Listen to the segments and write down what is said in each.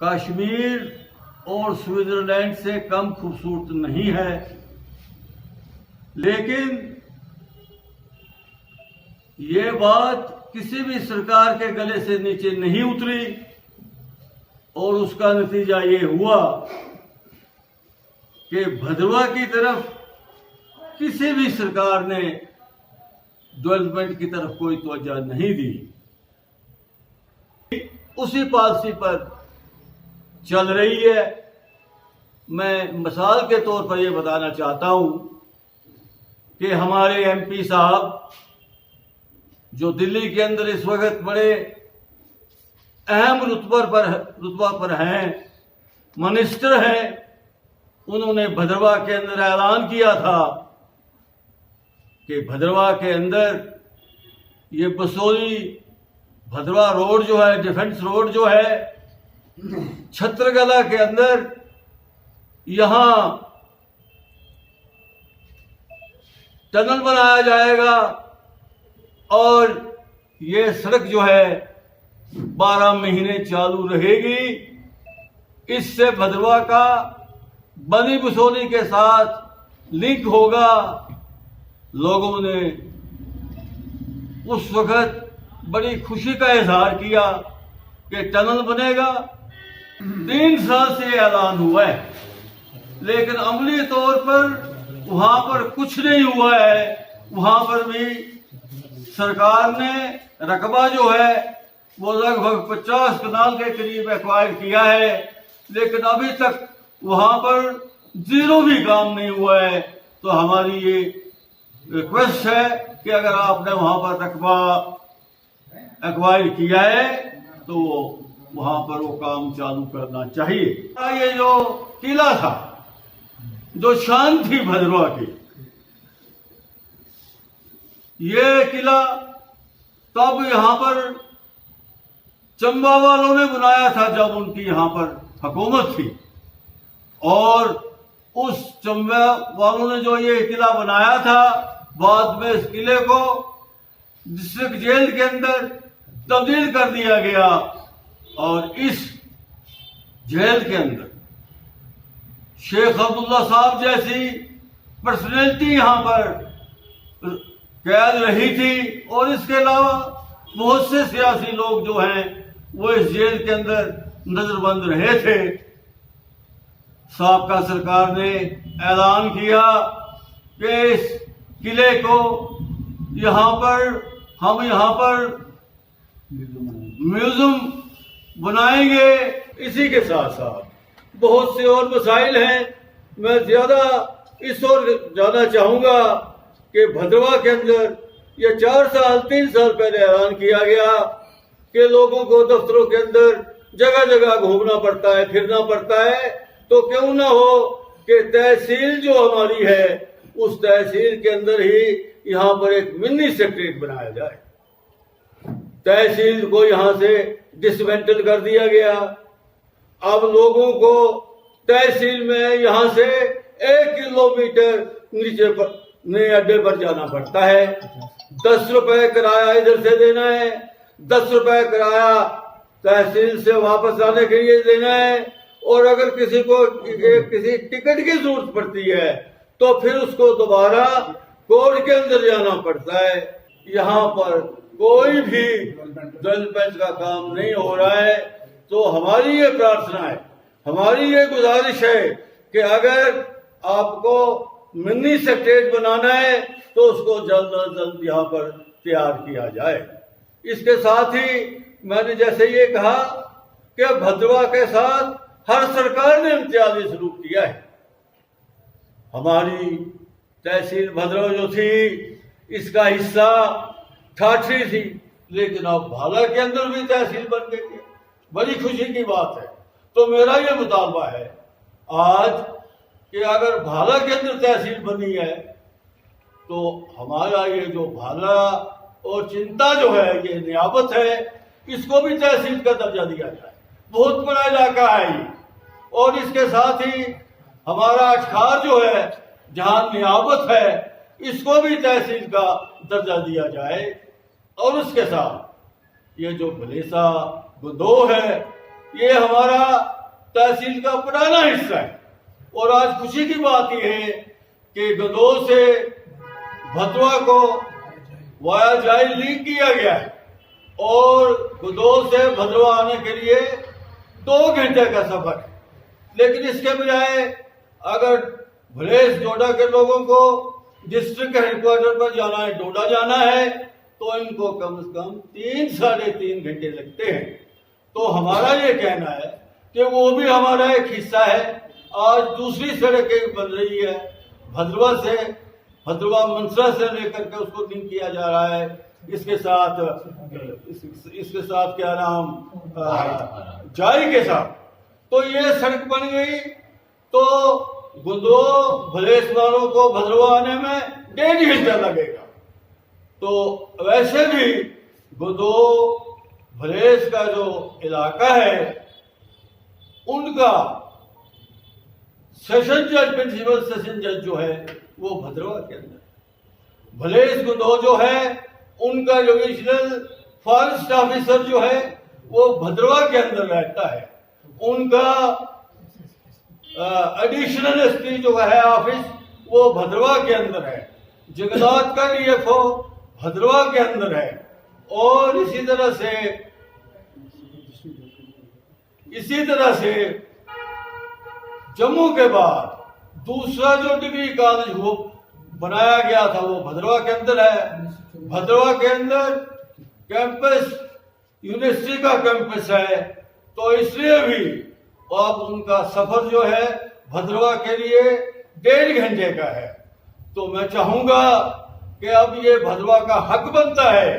कश्मीर और स्विट्जरलैंड से कम खूबसूरत नहीं है, लेकिन ये बात किसी भी सरकार के गले से नीचे नहीं उतरी और उसका नतीजा ये हुआ कि भद्रवाह की तरफ किसी भी सरकार ने डेवलपमेंट की तरफ कोई तवज्जो नहीं दी। उसी पॉलिसी पर चल रही है। मैं मिसाल के तौर पर यह बताना चाहता हूं कि हमारे एमपी साहब जो दिल्ली के अंदर इस वक्त बड़े अहम रुतबा पर हैं, मिनिस्टर हैं, उन्होंने भद्रवाह के अंदर ऐलान किया था कि भद्रवाह के अंदर ये बसोली भद्रवाह रोड जो है, डिफेंस रोड जो है, छत्रगला के अंदर यहां टनल बनाया जाएगा और ये सड़क जो है 12 महीने चालू रहेगी। इससे भद्रवाह का बनी बसोली के साथ लिंक होगा। लोगों ने उस वक्त बड़ी खुशी का इजहार किया कि टनल बनेगा। 3 साल से ऐलान हुआ है, लेकिन अमली तौर पर वहां पर कुछ नहीं हुआ है। वहां पर भी सरकार ने रकबा जो है वो लगभग 50 कनाल के करीब एक्वायर किया है, लेकिन अभी तक वहां पर 0 भी काम नहीं हुआ है। तो हमारी ये रिक्वेस्ट है कि अगर आपने वहां पर रकबा एक्वायर किया है तो वहां पर वो काम चालू करना चाहिए। ये जो किला था, जो शान थी भद्रवाह की, ये किला तब यहां पर चंबा वालों ने बनाया था जब उनकी यहां पर हुकूमत थी, और उस चंबा वालों ने जो ये किला बनाया था, बाद में इस किले को डिस्ट्रिक्ट जेल के अंदर तब्दील कर दिया गया और इस जेल के अंदर शेख अब्दुल्ला साहब जैसी पर्सनैलिटी यहां पर कैद रही थी, और इसके अलावा बहुत से सियासी लोग जो हैं वो इस जेल के अंदर नजरबंद रहे थे। साबका सरकार ने ऐलान किया कि इस किले को हम यहां पर म्यूजियम बनाएंगे। इसी के साथ साथ बहुत से और मसाइल हैं। मैं ज्यादा इस ओर जाना चाहूंगा कि भद्रवाह के अंदर ये 3 साल पहले ऐलान किया गया कि लोगों को दफ्तरों के अंदर जगह जगह घूमना पड़ता है, फिरना पड़ता है। तो क्यों ना हो कि तहसील जो हमारी है, उस तहसील के अंदर ही यहां पर एक मिनी सेक्रेटरीट बनाया जाए। तहसील को यहां से डिसमेंटल कर दिया गया। अब लोगों को तहसील में यहां से 1 किलोमीटर नीचे पर नए अड्डे पर जाना पड़ता है। 10 रुपए किराया इधर से देना है, 10 रुपए किराया तहसील से वापस आने के लिए देना है, और अगर किसी को किसी टिकट की जरूरत पड़ती है तो फिर उसको दोबारा कोर्ट के अंदर जाना पड़ता है। यहाँ पर कोई भी डेवलपमेंट का काम नहीं हो रहा है। तो हमारी ये प्रार्थना है, हमारी ये गुजारिश है कि अगर आपको मिनी सेक्रेटरीट बनाना है तो उसको जल्द अज जल्द यहाँ पर तैयार किया जाए। इसके साथ ही मैंने जैसे ये कहा कि भद्रवाह के साथ हर सरकार ने इम्तियाजी सलूक किया है। हमारी तहसील भद्रवाह जो थी, इसका हिस्सा ठाठरी थी, लेकिन अब भाला के अंदर भी तहसील बन गई है। बड़ी खुशी की बात है। तो मेरा ये मुतालबा है आज कि अगर भाला के अंदर तहसील बनी है तो हमारा ये जो भाला और चिंता जो है, ये नियाबत है, इसको भी तहसील का दर्जा दिया जाए। बहुत बड़ा इलाका है ये, और इसके साथ ही हमारा अखबार जो है, जहां नियाबत है, इसको भी तहसील का दर्जा दिया जाए। और उसके साथ ये जो भलेसा गुदो है, ये हमारा तहसील का पुराना हिस्सा है। और आज खुशी की बात यह है कि गदोल से भद्रवा को वाया जाई लिंक किया गया है और गदोल से भद्रवा आने के लिए 2 घंटे का सफर है। लेकिन इसके बजाय अगर भलेस डोडा के लोगों को डिस्ट्रिक्ट हेडक्वार्टर पर जाना है, डोडा जाना है, तो इनको कम से कम 3-3.5 घंटे लगते हैं। तो हमारा ये कहना है कि वो भी हमारा एक हिस्सा है। आज दूसरी सड़कें बन रही है, भद्रवा मंसरा से लेकर के उसको लिंक किया जा रहा है। इसके साथ क्या नाम जाई के साथ, तो ये सड़क बन गई तो गुंदो भलेस वालों को भद्रवा आने में 1.5 घंटा लगेगा। तो वैसे भी गुंदो भलेस का जो इलाका है उनका सेशन जज, प्रिंसिपल सेशन जज जो है वो भद्रवा के अंदर। भलेस गुंदो जो है उनका डिविजनल फॉरेस्ट ऑफिसर जो है वो भद्रवा के अंदर रहता है। उनका एडिशनल एसपी जो है ऑफिस वो भद्रवा के अंदर है। जगन्नाथ का डीएफओ भद्रवा के अंदर है। और इसी तरह से जम्मू के बाद दूसरा जो डिग्री कॉलेज वो बनाया गया था वो भद्रवा के अंदर है। भद्रवा के अंदर कैंपस यूनिवर्सिटी का कैंपस है, तो इसलिए भी अब उनका सफर जो है भद्रवा के लिए 1.5 घंटे का है। तो मैं चाहूंगा कि अब ये भद्रवा का हक बनता है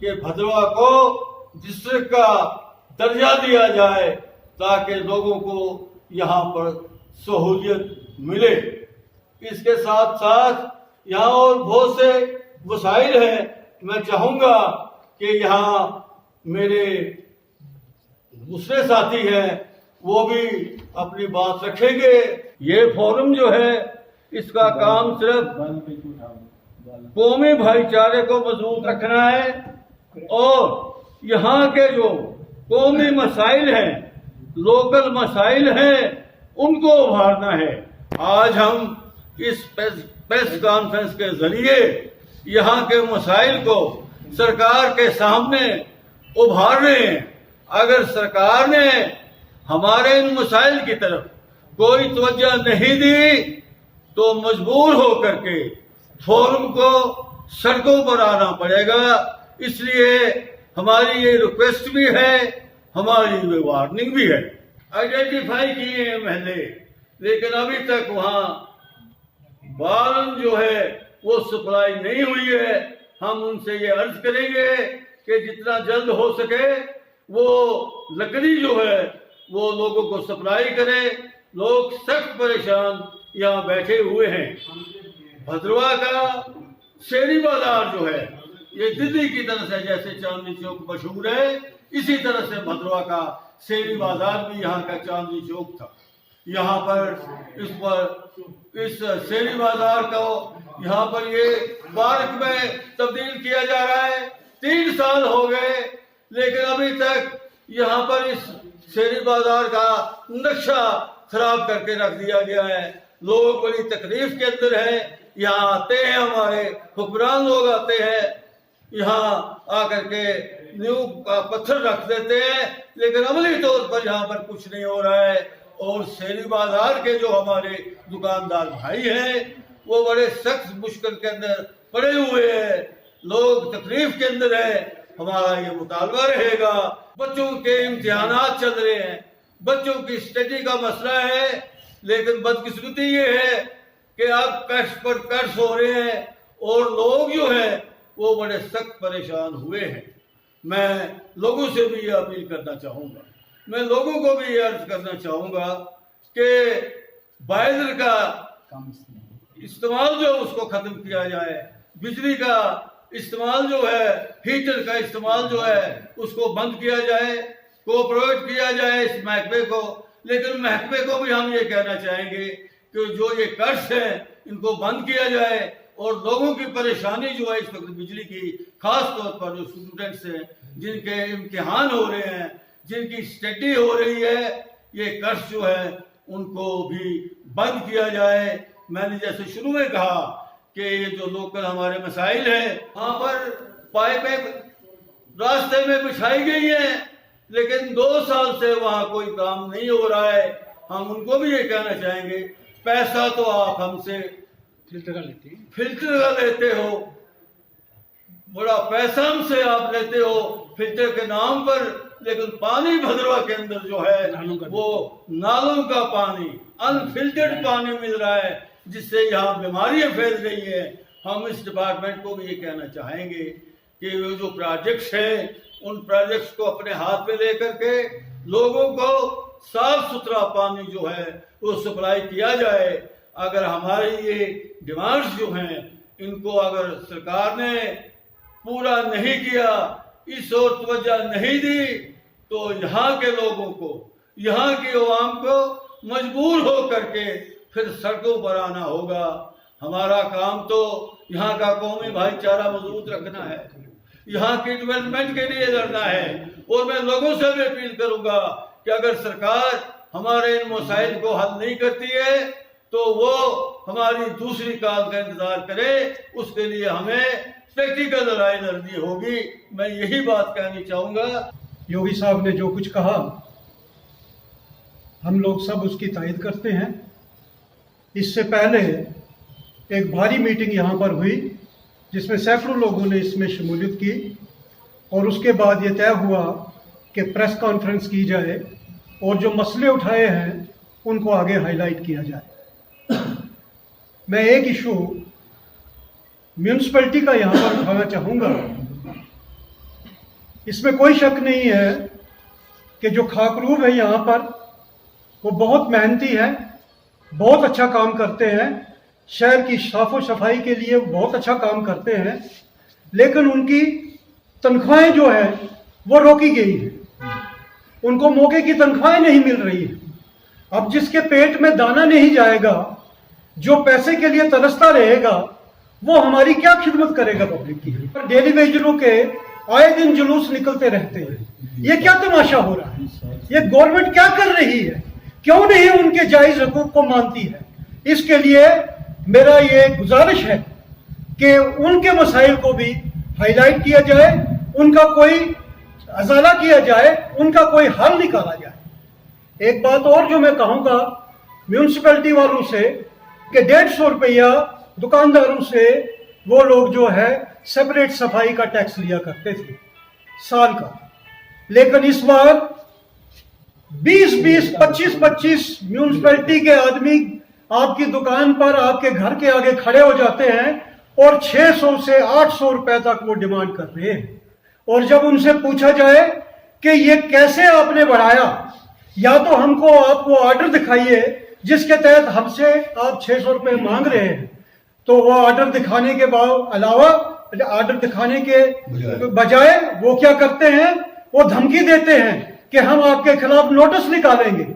कि भद्रवा को डिस्ट्रिक्ट का दर्जा दिया जाए ताकि लोगों को यहाँ पर सहूलियत मिले। इसके साथ साथ यहाँ और बहुत से वसाइल हैं। मैं चाहूंगा कि यहाँ मेरे दूसरे साथी हैं वो भी अपनी बात रखेंगे। ये फोरम जो है इसका काम सिर्फ कौमी भाईचारे को मजबूत रखना है और यहाँ के जो कौमी मसाइल हैं, लोकल मसाइल हैं, उनको उभारना है। आज हम इस प्रेस कॉन्फ्रेंस के जरिए यहाँ के मसाइल को सरकार के सामने उभार रहे हैं। अगर सरकार ने हमारे इन मसाइल की तरफ कोई तवज्जो नहीं दी तो मजबूर होकर के फोरम को सड़कों पर आना पड़ेगा। इसलिए हमारी ये रिक्वेस्ट भी है, हमारी ये वार्निंग भी है। आइडेंटिफाई किए हैं महल्ले, लेकिन अभी तक वहाँ बालन जो है वो सप्लाई नहीं हुई है। हम उनसे ये अर्ज करेंगे कि जितना जल्द हो सके वो लकड़ी जो है वो लोगों को सप्लाई करें। लोग सख्त परेशान यहाँ बैठे हुए हैं। भद्रवा का शेरी बाजार जो है ये दिल्ली की तरह से जैसे चांदनी चौक मशहूर है, इसी तरह से भद्रवा का शेरी बाजार भी यहाँ का चांदनी चौक था। यहाँ पर इस शेरी बाजार को यहाँ पर ये पार्क में तब्दील किया जा रहा है। 3 साल हो गए, लेकिन अभी तक यहाँ पर इस शेरी बाजार का नक्शा खराब करके रख दिया गया है। लोग बड़ी तकलीफ के अंदर है। यहाँ आते हैं, हमारे हुक्मरान लोग आते हैं, यहाँ आकर के न्यू का पत्थर रख देते हैं, लेकिन अमली तौर पर यहाँ पर कुछ नहीं हो रहा है। और शेरी बाजार के जो हमारे दुकानदार भाई हैं वो बड़े सख्त मुश्किल के अंदर पड़े हुए हैं। लोग तकलीफ के अंदर है। हमारा ये मुतालबा रहेगा। बच्चों के इम्तिहानात चल रहे हैं, बच्चों की स्टडी का मसला है, लेकिन बदकिस्मती ये है कि अब कर्ज पर कर्ज हो रहे हैं और लोग जो है वो बड़े सख्त परेशान हुए हैं। मैं लोगों से भी ये अपील करना चाहूँगा, मैं लोगों को भी ये अर्ज करना चाहूँगा कि बाइजर का इस्तेमाल जो उसको ख़त्म किया जाए। बिजली का इस्तेमाल जो है, हीटर का इस्तेमाल जो है उसको बंद किया जाए, कोऑपरेट किया जाए इस महकमे को। लेकिन महकमे को भी हम ये कहना चाहेंगे कि जो ये कर्ज है इनको बंद किया जाए और लोगों की परेशानी जो है इस वक्त बिजली की, खास तौर पर जो स्टूडेंट्स हैं जिनके इम्तिहान हो रहे हैं, जिनकी स्टडी हो रही है, ये कर्ज जो है उनको भी बंद किया जाए। मैंने जैसे शुरू में कहा कि ये जो लोकल हमारे मसाइल हैं, वहाँ पर पाइपें रास्ते में बिछाई गई हैं, लेकिन 2 साल से वहाँ कोई काम नहीं हो रहा है। हम उनको भी ये कहना चाहेंगे, पैसा तो आप हमसे फिल्टर का लेते हो, बड़ा पैसा हमसे आप लेते हो फिल्टर के नाम पर, लेकिन पानी भद्रवा के अंदर जो है वो नालों का पानी, अनफिल्टर्ड पानी मिल रहा है, जिससे यहाँ बीमारियां फैल रही है। हम इस डिपार्टमेंट को भी ये कहना चाहेंगे कि वो जो प्रोजेक्ट्स हैं, उन प्रोजेक्ट्स को अपने हाथ में लेकर के लोगों को साफ सुथरा पानी जो है वो सप्लाई किया जाए। अगर हमारी ये डिमांड्स जो हैं, इनको अगर सरकार ने पूरा नहीं किया, इस ओर तवज्जो नहीं दी, तो यहाँ के लोगों को, यहाँ की आवाम को मजबूर हो करके फिर सड़कों पर आना होगा। हमारा काम तो यहाँ का कौमी भाईचारा मजबूत रखना है, यहाँ की डेवलपमेंट के लिए लड़ना है। और मैं लोगों से भी अपील करूंगा कि अगर सरकार हमारे इन मसाइल को हल नहीं करती है, तो वो हमारी दूसरी काल का इंतजार करे। उसके लिए हमें प्रैक्टिकल लड़ाई लड़नी होगी। मैं यही बात कहनी चाहूंगा। योगी साहब ने जो कुछ कहा, हम लोग सब उसकी तायद करते हैं। इससे पहले एक भारी मीटिंग यहाँ पर हुई, जिसमें सैकड़ों लोगों ने इसमें शमूलियत की, और उसके बाद ये तय हुआ कि प्रेस कॉन्फ्रेंस की जाए और जो मसले उठाए हैं उनको आगे हाईलाइट किया जाए। मैं एक इशू म्यूनिसिपैलिटी का यहाँ पर उठाना चाहूँगा। इसमें कोई शक नहीं है कि जो खाकरूब है यहाँ पर, वो बहुत मेहनती है, बहुत अच्छा काम करते हैं, शहर की साफो सफाई के लिए बहुत अच्छा काम करते हैं, लेकिन उनकी तनख्वाहें जो है वो रोकी गई है। उनको मौके की तनख्वाहें नहीं मिल रही है। अब जिसके पेट में दाना नहीं जाएगा, जो पैसे के लिए तरसता रहेगा, वो हमारी क्या खिदमत करेगा पब्लिक की। पर डेली वेजरों के आए दिन जुलूस निकलते रहते हैं। ये क्या तमाशा हो रहा है? ये गवर्नमेंट क्या कर रही है? क्यों नहीं उनके जायज हकूक को मानती है? इसके लिए मेरा ये गुजारिश है कि उनके मसाइल को भी हाईलाइट किया जाए, उनका कोई अजाला किया जाए, उनका कोई हल निकाला जाए। एक बात और जो मैं कहूँगा म्यूनिसिपैलिटी वालों से, कि 150 रुपया दुकानदारों से वो लोग जो है सेपरेट सफाई का टैक्स लिया करते थे साल का, लेकिन इस बार 20-20, 25-25 म्यूनिसिपैलिटी के आदमी आपकी दुकान पर, आपके घर के आगे खड़े हो जाते हैं और 600 से 800 रुपए तक वो डिमांड कर रहे हैं। और जब उनसे पूछा जाए कि ये कैसे आपने बढ़ाया, या तो हमको आपको ऑर्डर दिखाइए जिसके तहत हमसे आप 600 रुपए मांग रहे हैं, तो वो ऑर्डर दिखाने के अलावा, ऑर्डर दिखाने के बजाय वो क्या करते हैं, वो धमकी देते हैं कि हम आपके खिलाफ नोटिस निकालेंगे।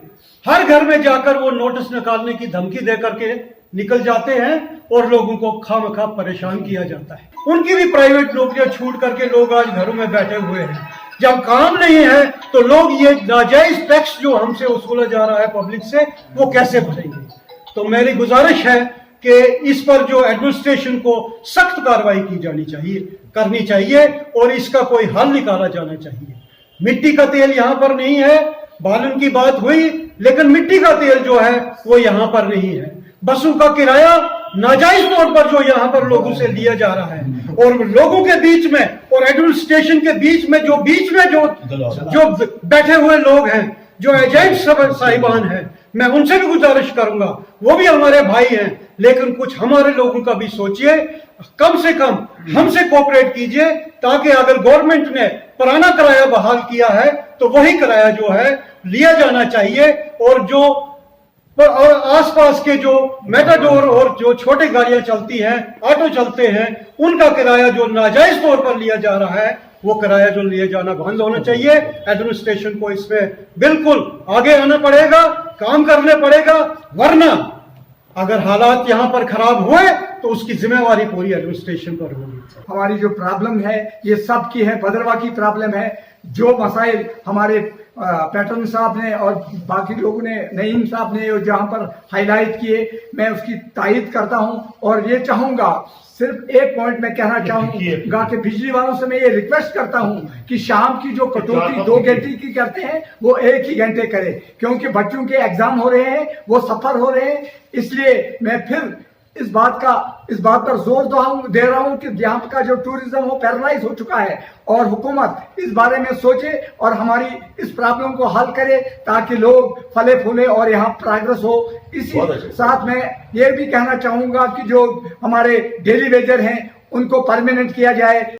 हर घर में जाकर वो नोटिस निकालने की धमकी देकर के निकल जाते हैं और लोगों को खामखा परेशान किया जाता है। उनकी भी प्राइवेट नौकरियां छूट करके लोग आज घरों में बैठे हुए हैं। जब काम नहीं है तो लोग ये नाजायज टैक्स जो हमसे वसूला जा रहा है पब्लिक से, वो कैसे भरेंगे? तो मेरी गुजारिश है कि इस पर जो एडमिनिस्ट्रेशन को सख्त कार्रवाई की जानी चाहिए, करनी चाहिए, और इसका कोई हल निकाला जाना चाहिए। मिट्टी का तेल यहाँ पर नहीं है, बालन की बात हुई, लेकिन मिट्टी का तेल जो है वो यहाँ पर नहीं है। बसों का किराया नाजायज तौर पर जो यहाँ पर लोगों से लिया जा रहा है, और लोगों के बीच में और एडमिनिस्ट्रेशन के बीच में जो बैठे हुए लोग हैं, जो एजेंट साहिबान हैं, मैं उनसे भी गुजारिश करूंगा, वो भी हमारे भाई हैं, लेकिन कुछ हमारे लोगों का भी सोचिए, कम से कम हमसे कोऑपरेट कीजिए, ताकि अगर गवर्नमेंट ने पुराना किराया बहाल किया है तो वही किराया जो है लिया जाना चाहिए। और आसपास के जो मेटाडोर और जो छोटे गाड़ियां चलती हैं, ऑटो चलते हैं, उनका किराया जो नाजायज तौर पर लिया जा रहा है, वो किराया जो लिया जाना बंद होना चाहिए। एडमिनिस्ट्रेशन को इसमें बिल्कुल आगे आना पड़ेगा, काम करने पड़ेगा, वरना अगर हालात यहाँ पर खराब हुए तो उसकी जिम्मेवारी पूरी एडमिनिस्ट्रेशन पर होगी। हमारी जो प्रॉब्लम है ये सब की है, भद्रवा की प्रॉब्लम है। जो मसाइल हमारे पैटर्न साहब ने और बाकी लोगों ने, नईम साहब ने जहां पर हाईलाइट किए, मैं उसकी तायद करता हूं। और ये चाहूंगा, सिर्फ एक पॉइंट मैं कहना चाहूंगा कि बिजली वालों से मैं ये रिक्वेस्ट करता हूं कि शाम की जो कटौती 2 घंटे की करते हैं वो 1 ही घंटे करें, क्योंकि बच्चों के एग्जाम हो रहे हैं, वो सफर हो रहे हैं। इसलिए मैं फिर इस बात पर जोर दे रहा हूं कि यहाँ का जो टूरिज्म वो पैरालाइज हो चुका है और हुकूमत इस बारे में सोचे और हमारी इस प्रॉब्लम को हल करे, ताकि लोग फले फूले और यहाँ प्रोग्रेस हो। इसी साथ में ये भी कहना चाहूंगा कि जो हमारे डेली वेजर हैं उनको परमानेंट किया जाए।